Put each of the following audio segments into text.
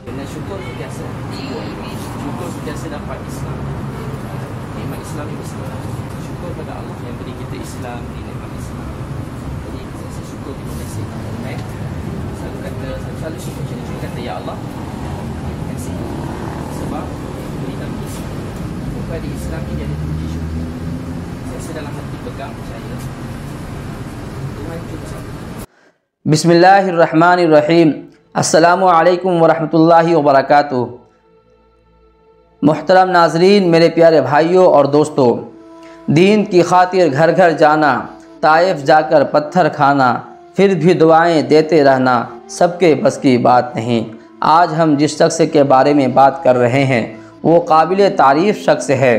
Dengan syukur sentiasa. Syukur sentiasa dapat Islam. Nikmat Islam ini besar. Syukur pada Allah yang beri kita Islam, beri nikmat Islam. Jadi saya syukur, terima kasih. Selalu syukur macam ni. Kata ya Allah, terima kasih sebab beri kami Islam. Pada Islam ini ada puji syukur. Saya dalam hati pegang percaya Tuhan cuma satu. बिस्मिल्लाहिर्रहमानिर्रहीम। अस्सलामुअलैकुम वरहमतुल्लाहि वबरकातुह। मुहतरम नाजरीन, मेरे प्यारे भाइयों और दोस्तों, दीन की खातिर घर घर जाना, ताइफ जाकर पत्थर खाना, फिर भी दुआएं देते रहना सबके बस की बात नहीं। आज हम जिस शख्स के बारे में बात कर रहे हैं वो काबिल तारीफ़ शख्स है,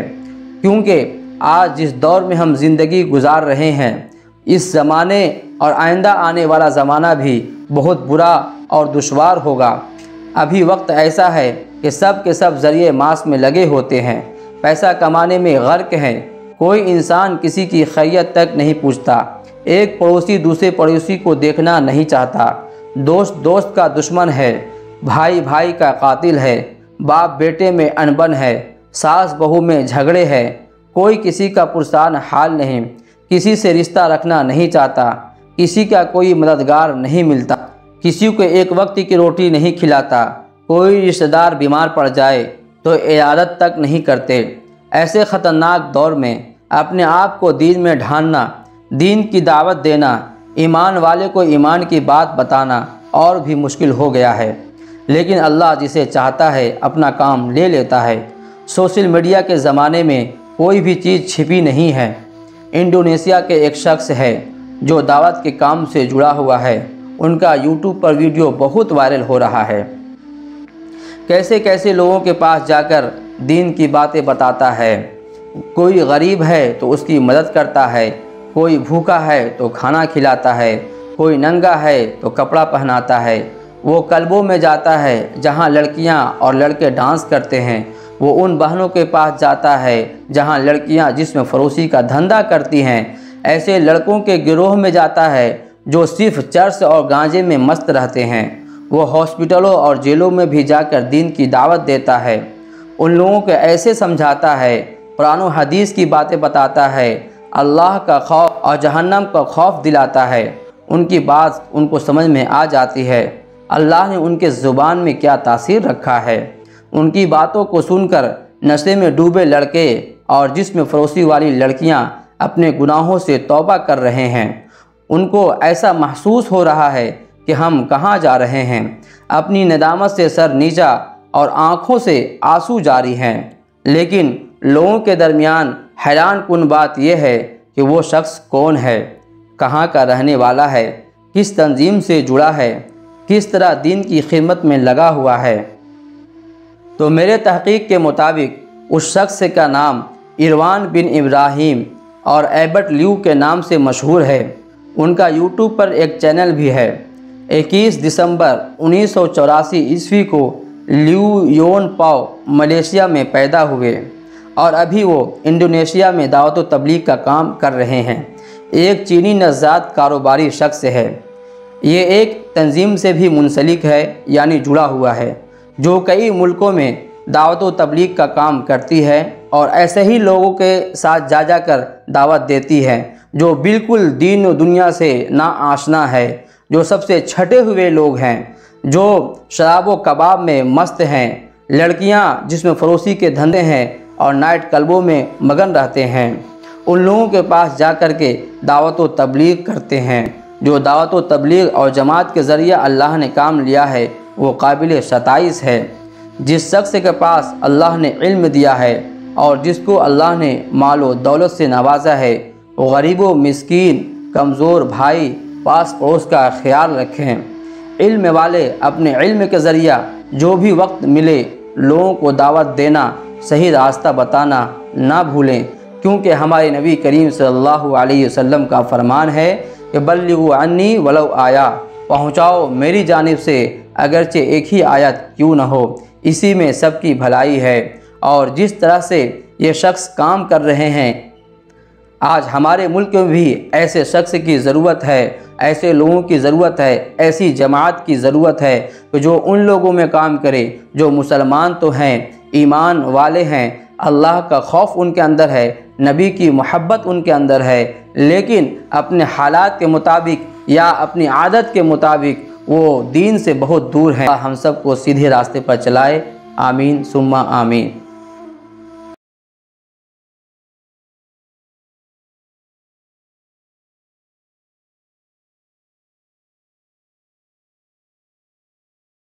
क्योंकि आज जिस दौर में हम ज़िंदगी गुजार रहे हैं, इस ज़माने और आइंदा आने वाला ज़माना भी बहुत बुरा और दुश्वार होगा। अभी वक्त ऐसा है कि सब के सब ज़रिए मास में लगे होते हैं, पैसा कमाने में गर्क हैं। कोई इंसान किसी की खैरियत तक नहीं पूछता। एक पड़ोसी दूसरे पड़ोसी को देखना नहीं चाहता। दोस्त दोस्त का दुश्मन है, भाई भाई का कातिल है, बाप बेटे में अनबन है, सास बहू में झगड़े हैं। कोई किसी का पुरसान हाल नहीं, किसी से रिश्ता रखना नहीं चाहता, किसी का कोई मददगार नहीं मिलता, किसी को एक वक्त की रोटी नहीं खिलाता। कोई रिश्तेदार बीमार पड़ जाए तो इयादत तक नहीं करते। ऐसे ख़तरनाक दौर में अपने आप को दीन में ढालना, दीन की दावत देना, ईमान वाले को ईमान की बात बताना और भी मुश्किल हो गया है। लेकिन अल्लाह जिसे चाहता है अपना काम ले लेता है। सोशल मीडिया के ज़माने में कोई भी चीज़ छिपी नहीं है। इंडोनेशिया के एक शख्स है जो दावत के काम से जुड़ा हुआ है। उनका यूट्यूब पर वीडियो बहुत वायरल हो रहा है। कैसे कैसे लोगों के पास जाकर दीन की बातें बताता है। कोई गरीब है तो उसकी मदद करता है, कोई भूखा है तो खाना खिलाता है, कोई नंगा है तो कपड़ा पहनाता है। वो क्लबों में जाता है जहाँ लड़कियाँ और लड़के डांस करते हैं। वो उन बहनों के पास जाता है जहाँ लड़कियाँ जिस्म फरोशी का धंधा करती हैं। ऐसे लड़कों के गिरोह में जाता है जो सिर्फ चर्च और गांजे में मस्त रहते हैं। वो हॉस्पिटलों और जेलों में भी जाकर दीन की दावत देता है। उन लोगों को ऐसे समझाता है, कुरान और हदीस की बातें बताता है, अल्लाह का खौफ और जहन्नम का खौफ दिलाता है। उनकी बात उनको समझ में आ जाती है। अल्लाह ने उनके ज़ुबान में क्या तासीर रखा है। उनकी बातों को सुनकर नशे में डूबे लड़के और जिस्म फरोशी वाली लड़कियां अपने गुनाहों से तौबा कर रहे हैं। उनको ऐसा महसूस हो रहा है कि हम कहाँ जा रहे हैं। अपनी नदामत से सर नीचा और आँखों से आंसू जारी हैं। लेकिन लोगों के दरमियान हैरान कुन बात यह है कि वो शख्स कौन है, कहाँ का रहने वाला है, किस तंजीम से जुड़ा है, किस तरह दीन की खिदमत में लगा हुआ है। तो मेरे तहकीक के मुताबिक उस शख्स का नाम इरवान बिन इब्राहिम और एबर्ट ल्यू के नाम से मशहूर है। उनका यूट्यूब पर एक चैनल भी है। 21 दिसंबर 1984 ईस्वी को ल्यू योन पाओ मलेशिया में पैदा हुए और अभी वो इंडोनेशिया में दावत व तबलीग का काम कर रहे हैं। एक चीनी नज़ात कारोबारी शख्स है। ये एक तंजीम से भी मुंसलिक है, यानी जुड़ा हुआ है, जो कई मुल्कों में दावत व तबलीग का काम करती है और ऐसे ही लोगों के साथ जा जाकर दावत देती है जो बिल्कुल दीन और दुनिया से ना आशना है, जो सबसे छटे हुए लोग हैं, जो शराब व कबाब में मस्त हैं, लड़कियां जिसमें फरोशी के धंधे हैं और नाइट क्लबों में मगन रहते हैं। उन लोगों के पास जा कर के दावत व तबलीग करते हैं। जो दावत व तबलीग और जमात के ज़रिए अल्लाह ने काम लिया है वो काबिल सताइश है। जिस शख्स के पास अल्लाह ने इल्म दिया है और जिसको अल्लाह ने माल व दौलत से नवाजा है, वो गरीबों, मिस्कीन, कमज़ोर भाई, पास पड़ोस का ख्याल रखें। इल्म वाले अपने इल्म के ज़रिया जो भी वक्त मिले लोगों को दावत देना, सही रास्ता बताना ना भूलें, क्योंकि हमारे नबी करीम सल्लल्लाहु अलैहि वसल्लम का फरमान है कि बल्लिगु अन्नी वलौ आया, पहुँचाओ मेरी जानिब से अगरचे एक ही आयत क्यों न हो, इसी में सबकी भलाई है। और जिस तरह से ये शख्स काम कर रहे हैं, आज हमारे मुल्क में भी ऐसे शख्स की ज़रूरत है। ایسے لوگوں کی ضرورت ہے، ایسی جماعت کی ضرورت ہے کہ جو ان لوگوں میں کام کرے جو مسلمان تو ہیں، ایمان والے ہیں، اللہ کا خوف ان کے اندر ہے، نبی کی محبت ان کے اندر ہے، لیکن اپنے حالات کے مطابق یا اپنی عادت کے مطابق وہ دین سے بہت دور ہیں۔ ہم سب کو سیدھے راستے پر چلائے، آمین ثم آمین۔